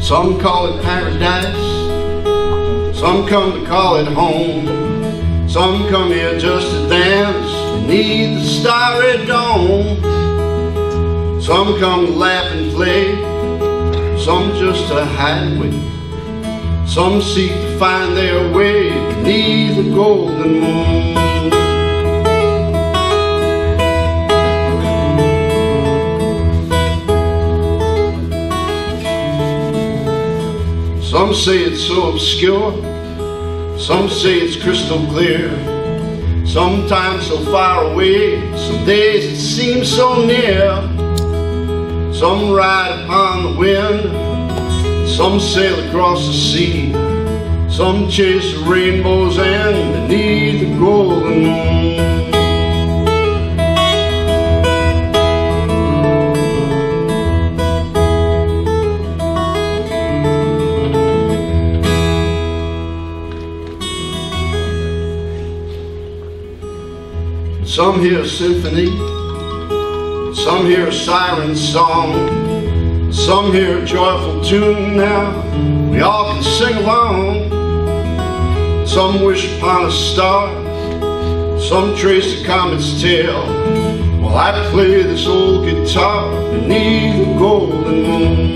Some call it paradise, some come to call it home. Some come here just to dance beneath the starry dome. Some come to laugh and play, some just to hide away. Some seek to find their way beneath the golden moon. Some say it's so obscure, some say it's crystal clear. Sometimes so far away, some days it seems so near. Some ride upon the wind, some sail across the sea. Some chase the rainbow's end beneath the golden moon. Some hear a symphony, some hear a siren song, some hear a joyful tune. Now we all can sing along. Some wish upon a star, some trace the comet's tail, while I play this old guitar beneath the golden moon.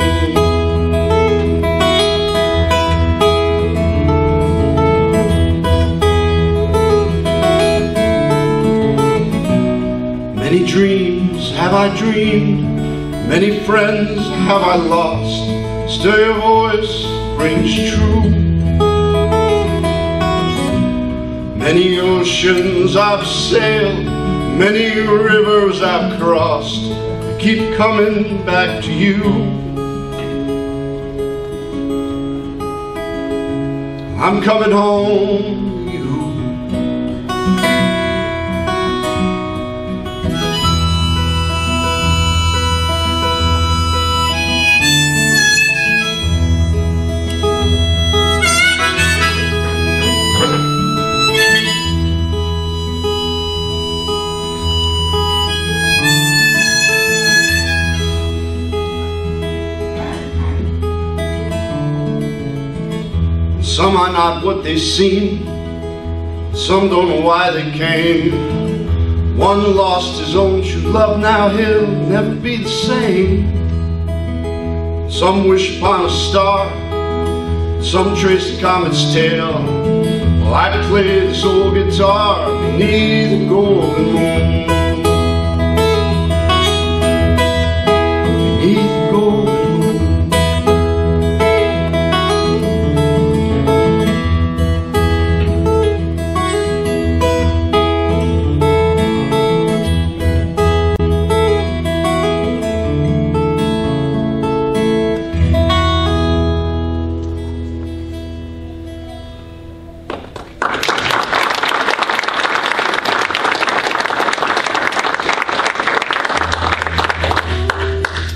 Many dreams have I dreamed, many friends have I lost. Still your voice rings true. Many oceans I've sailed, many rivers I've crossed. I keep coming back to you. I'm coming home. Some are not what they seem, some don't know why they came. One lost his own true love, now he'll never be the same. Some wish upon a star, some trace the comet's tail, while I play this old guitar beneath the golden moon. Beneath the golden moon.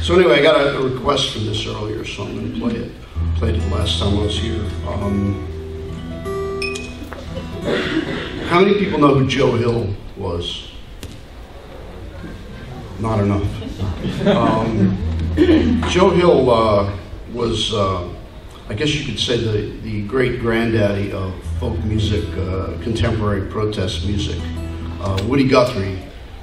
So anyway, I got a request for this earlier, so I'm going to play it. I played it the last time I was here. How many people know who Joe Hill was? Not enough. Joe Hill was, I guess you could say, the great granddaddy of folk music, contemporary protest music. Woody Guthrie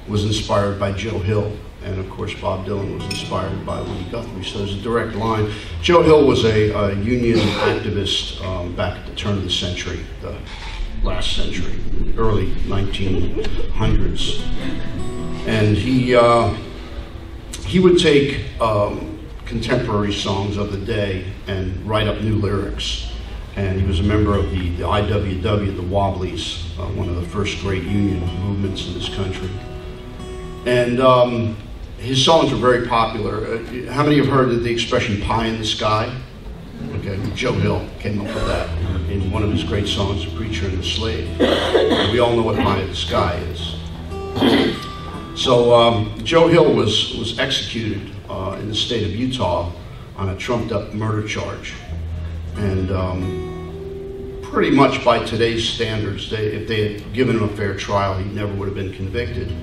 was inspired by Joe Hill. And of course, Bob Dylan was inspired by Woody Guthrie, so there's a direct line. Joe Hill was a union activist back at the turn of the century, the last century, early 1900s. And he would take contemporary songs of the day and write up new lyrics. And he was a member of the IWW, the Wobblies, one of the first great union movements in this country. And his songs were very popular. How many have heard of the expression pie in the sky? Okay, Joe Hill came up with that in one of his great songs, The Preacher and the Slave. We all know what pie in the sky is. So Joe Hill was executed in the state of Utah on a trumped up murder charge. And pretty much by today's standards, if they had given him a fair trial, he never would have been convicted.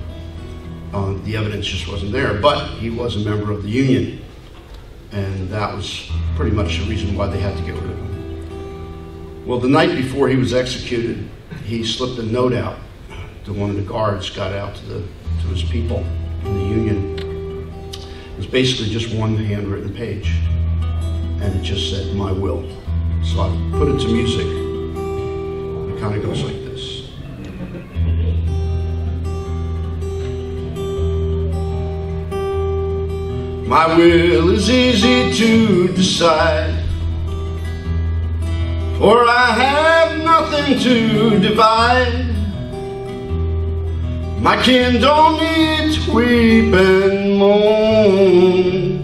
The evidence just wasn't there, but he was a member of the union. and that was pretty much the reason why they had to get rid of him. Well, the night before he was executed, he slipped a note out to one of the guards, got out to his people in the Union. It was basically just one handwritten page, and it just said, "My will." So I put it to music. It kind of goes like this. My will is easy to decide, for I have nothing to divide. My kin don't need to weep and moan.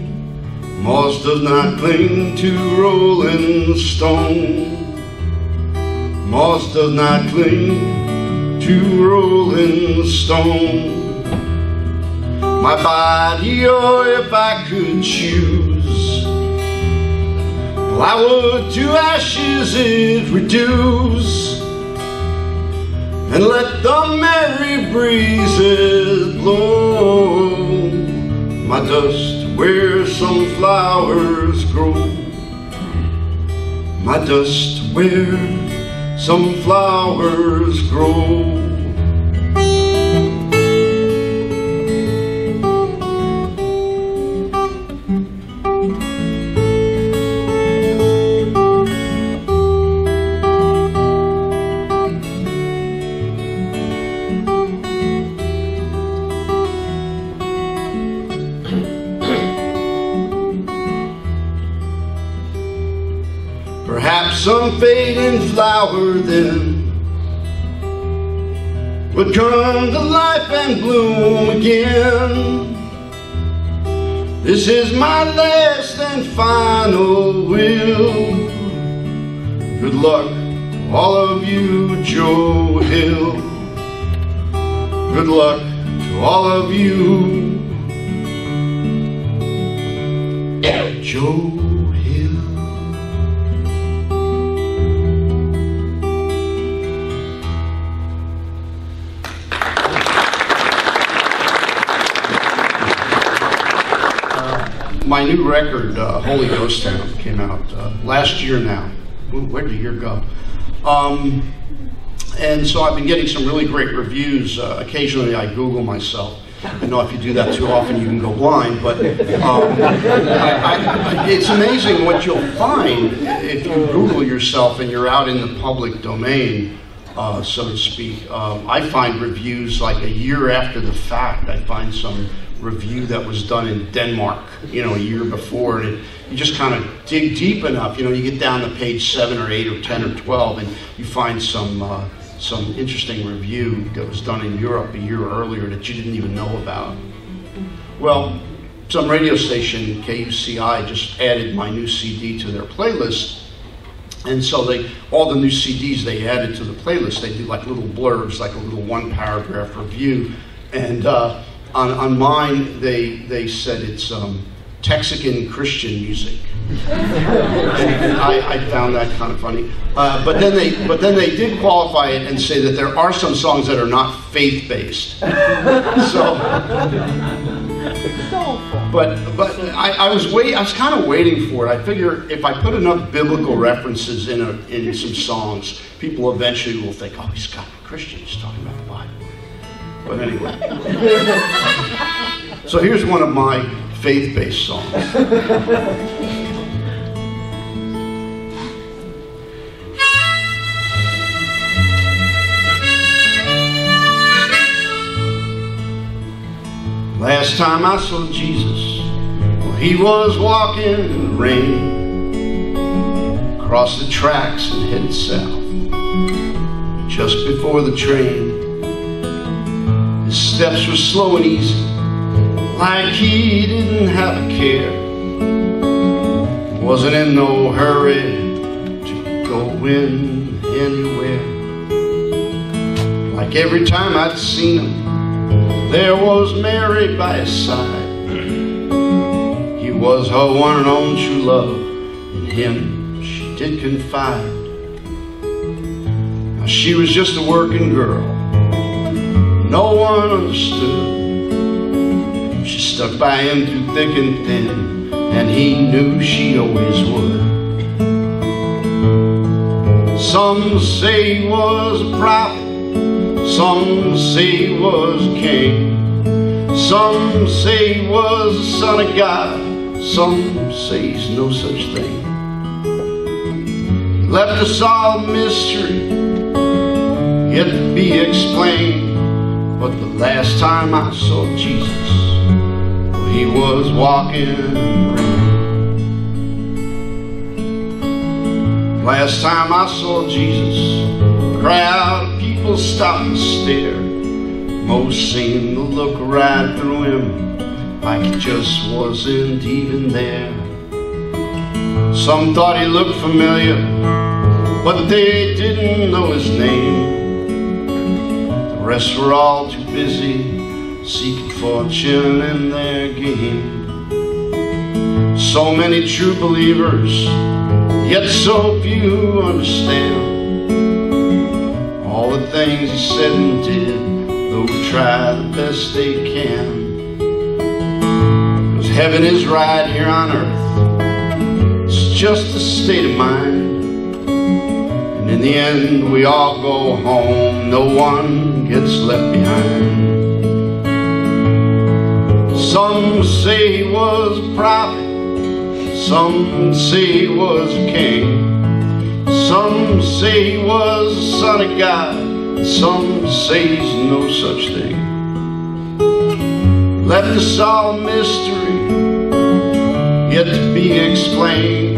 Moss does not cling to rolling stone. Moss does not cling to rolling stone. My body, oh, if I could choose, well, I would to ashes it reduce, and let the merry breezes blow my dust where some flowers grow. My dust where some flowers grow. Perhaps some fading flower then would come to life and bloom again. This is my last and final will. Good luck to all of you, Joe Hill. Good luck to all of you, Joe Hill. My new record, Holy Ghost Town, came out last year now. Where did the year go? And so I've been getting some really great reviews. Occasionally I Google myself. I know if you do that too often you can go blind, but it's amazing what you'll find if you Google yourself and you're out in the public domain, so to speak. I find reviews like a year after the fact. I find some review that was done in Denmark, you know, a year before, and you just kind of dig deep enough, you know, you get down to page 7 or 8 or 10 or 12 and you find some interesting review that was done in Europe a year earlier that you didn't even know about. Well, some radio station, KUCI, just added my new CD to their playlist, and so all the new CDs they added to the playlist, they do like little blurbs, like a little one-paragraph review, and on mine, they said it's Texican Christian music. And I found that kind of funny. But then they did qualify it and say that there are some songs that are not faith-based. But I was kind of waiting for it. I figure if I put enough biblical references in some songs, people eventually will think, oh, he's got Christian, he's talking about the Bible. But anyway, so here's one of my faith-based songs. Last time I saw Jesus, well, he was walking in the rain, across the tracks and headed south, just before the train. His steps were slow and easy, like he didn't have a care. Wasn't in no hurry to go in anywhere. Like every time I'd seen him, there was Mary by his side. He was her one and only true love. In him she did confide. Now she was just a working girl, no one understood. She stuck by him through thick and thin, and he knew she always would. Some say he was a prophet, some say he was a king, some say he was the son of God, some say he's no such thing. Left us all a mystery, yet to be explained. But the last time I saw Jesus, he was walking in the rain. Last time I saw Jesus, a crowd of people stopped and stared. Most seemed to look right through him, like he just wasn't even there. Some thought he looked familiar, but they didn't know his name. The rest were all too busy seeking fortune in their game. So many true believers, yet so few understand all the things he said and did, though we try the best they can. 'Cause heaven is right here on earth, it's just a state of mind. And in the end we all go home, no one gets left behind. Some say he was a prophet, some say he was a king, some say he was the son of God, some say he's no such thing. Left us all a mystery, yet to be explained.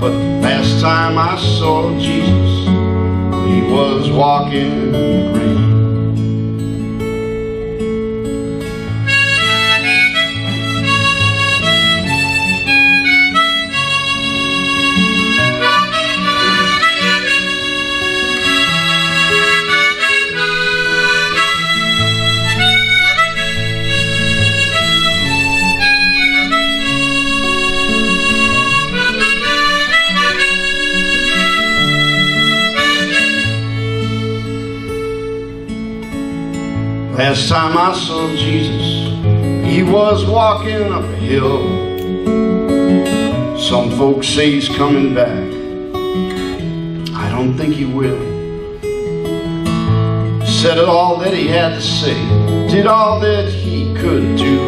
But last time I saw Jesus, he was walking in the rain. Last time I saw Jesus, he was walking up a hill. Some folks say he's coming back, I don't think he will. Said all that he had to say, did all that he could do,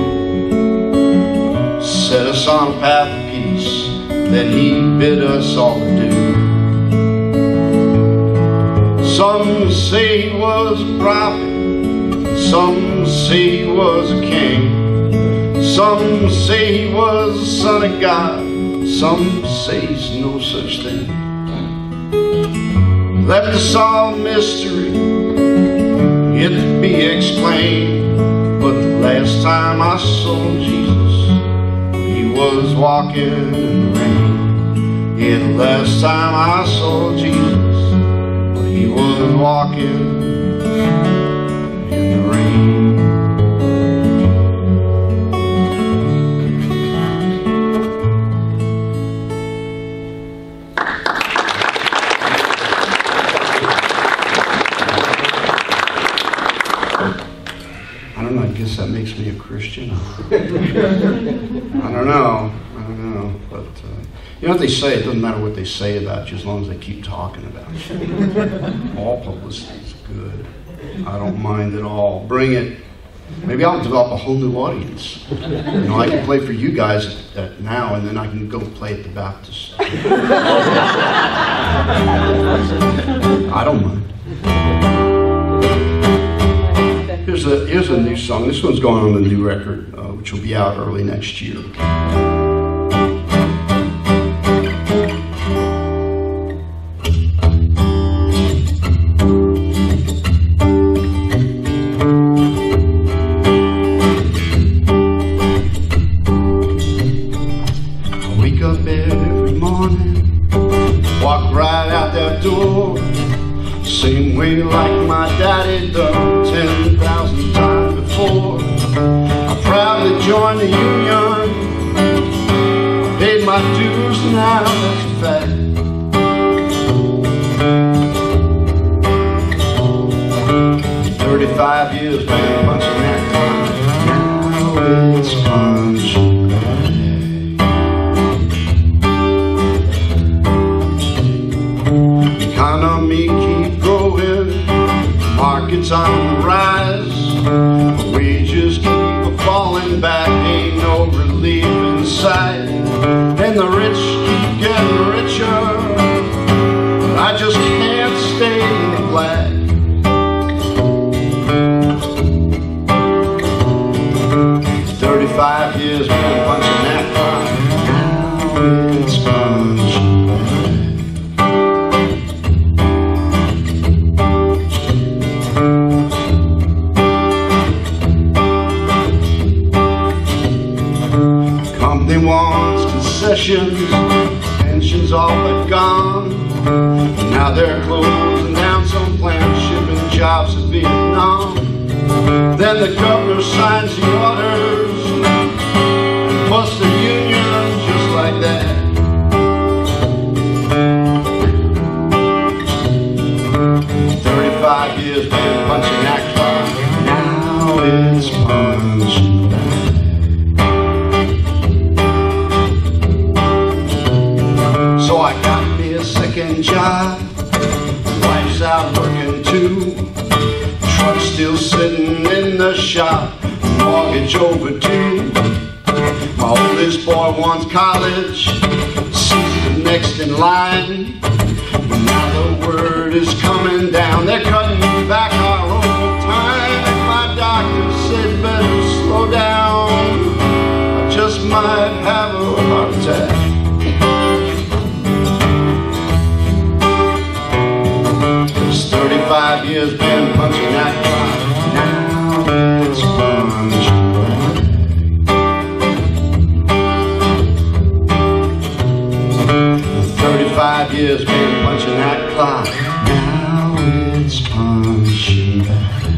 set us on a path of peace that he bid us all to do. Some say he was a prophet, some say he was a king, some say he was the son of God, some say he's no such thing. Left us all a mystery, yet to be explained. But the last time I saw Jesus, he was walking in the rain. Yeah, the last time I saw Jesus, he was walking in the rain. I don't know, I guess that makes me a Christian. I don't know, but you know what they say, it doesn't matter what they say about you as long as they keep talking about you. All publicity is good. I don't mind at all. Bring it. Maybe I'll develop a whole new audience. You know, I can play for you guys at now, and then I can go play at the Baptist. I don't mind. Here's a new song. This one's going on the new record, which will be out early next year. Same way like my daddy done 10,000 times before. I proudly joined the union, paid my dues, now that's a fact. "35 years, man, punching that clock. Now it's punching back." on the rise. Wages keep falling back, ain't no relief in sight. And the rich keep getting richer, but I just can't stay in the black. "35 years been punching that clock, now it's punching back." Company wants concessions, pensions all but gone. Now they're closing down some plants, shipping jobs to Vietnam. Then the governor signs the orders and busts the union just like that. "35 years been punching that clock, now it's punching back." So I got me a second job, wife's out working too. Truck's still sitting in the shop, mortgage overdue. My oldest boy wants college, sister next in line. Now the word is coming down, they're cutting back our overtime. My doctor said better slow down, I just might have a heart attack. It's 35 years been punching that clock, now it's punching back. 35 years been punching that clock, now it's punching back.